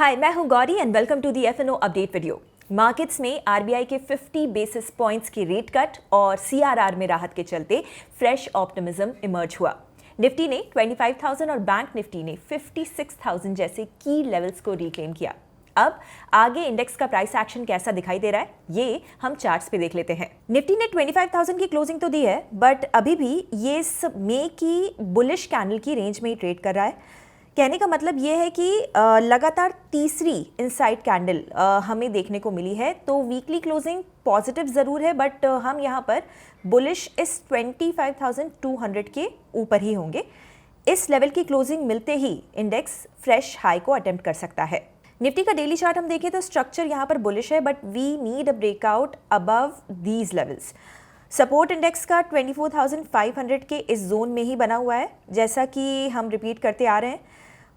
हाय, मैं हूं Gauri and welcome to the F and O update video. Markets में आरबीआई के 50 बेसिस पॉइंट्स की रेट कट और सीआरआर में राहत के चलते फ्रेश ऑप्टिमिज्म इमर्ज हुआ। निफ्टी ने 25,000 और बैंक निफ्टी ने 56,000 जैसे की लेवल्स को रिक्लेम किया। अब आगे इंडेक्स का प्राइस एक्शन कैसा दिखाई दे रहा है, ये हम चार्ट्स पे देख लेते हैं। निफ्टी ने 25,000 की क्लोजिंग तो दी है, बट अभी भी ये मे की बुलिश कैंडल की रेंज में ही ट्रेड कर रहा है। कहने का मतलब ये है कि लगातार तीसरी इनसाइड कैंडल हमें देखने को मिली है। तो वीकली क्लोजिंग पॉजिटिव ज़रूर है, बट हम यहाँ पर बुलिश इस 25,200 के ऊपर ही होंगे। इस लेवल की क्लोजिंग मिलते ही इंडेक्स फ्रेश हाई को अटेम्प्ट कर सकता है। निफ्टी का डेली चार्ट हम देखें तो स्ट्रक्चर यहाँ पर बुलिश है, but we need a breakout above these levels. Support index का 24,500 के इस जोन में ही बना हुआ है, जैसा कि हम रिपीट करते आ रहे हैं।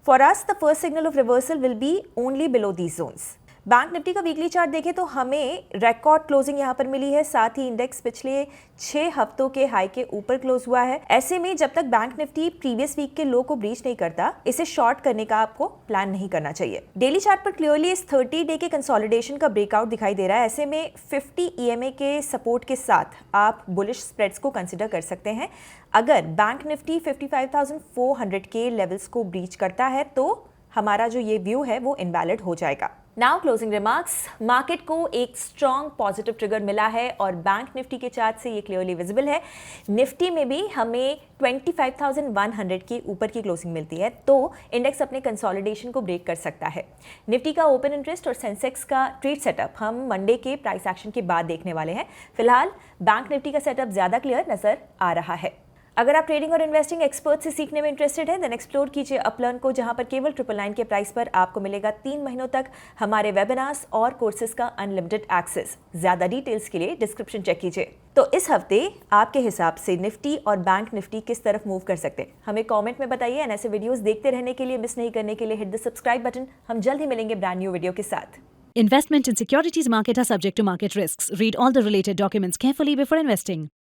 For us, the first signal of reversal will be only below these zones. Bank Nifty का वीकली चार्ट देखें तो हमें रिकॉर्ड क्लोजिंग यहाँ पर मिली है, साथ ही इंडेक्स पिछले 6 हफ्तों के हाई के ऊपर क्लोज हुआ है। ऐसे में जब तक बैंक निफ्टी प्रीवियस वीक के लो को ब्रीच नहीं करता, इसे शॉर्ट करने का आपको प्लान नहीं करना चाहिए। डेली चार्ट पर क्लियरली इस 30 डे के कंसोलिडेशन का ब्रेकआउट दिखाई दे रहा है। ऐसे में 50 ईएमए के सपोर्ट के साथ आप बुलिश स्प्रेड्स को कंसिडर कर सकते हैं। अगर बैंक निफ्टी 55,400 के लेवल्स को ब्रीच करता है तो हमारा जो ये व्यू है वो इनवैलिड हो जाएगा। Now closing remarks. मार्केट को एक स्ट्रॉन्ग पॉजिटिव ट्रिगर मिला है और बैंक निफ्टी के चार्ट से ये क्लियरली विजिबल है। निफ्टी में भी हमें 25,100 के ऊपर की क्लोजिंग मिलती है, तो इंडेक्स अपने कंसोलिडेशन को ब्रेक कर सकता है। निफ्टी का ओपन इंटरेस्ट और सेंसेक्स का ट्रेड सेटअप हम मंडे के प्राइस एक्शन के बाद देखने वाले हैं। फिलहाल बैंक निफ्टी का सेटअप ज़्यादा क्लियर नजर आ रहा है। अगर आप ट्रेडिंग और इन्वेस्टिंग एक्सपर्ट से सीखने में इंटरेस्टेड हैं, देन एक्सप्लोर कीजिए अपलर्न को, जहां पर केवल 999 के प्राइस पर आपको मिलेगा 3 महीनों तक हमारे वेबिनार्स और कोर्सेज का अनलिमिटेड एक्सेस। ज्यादा डिटेल्स के लिए डिस्क्रिप्शन चेक कीजिए। तो इस हफ्ते आपके हिसाब से निफ्टी और बैंक निफ्टी किस तरफ मूव कर सकते हैं, हमें कॉमेंट में बताइए। एंड ऐसे वीडियोज देखते रहने के लिए, मिस नहीं करने के लिए हिट द सब्सक्राइब बटन। हम जल्द ही मिलेंगे ब्रांड न्यू वीडियो के साथ। Investment in securities market are subject to market risks. Read all the related documents carefully before investing.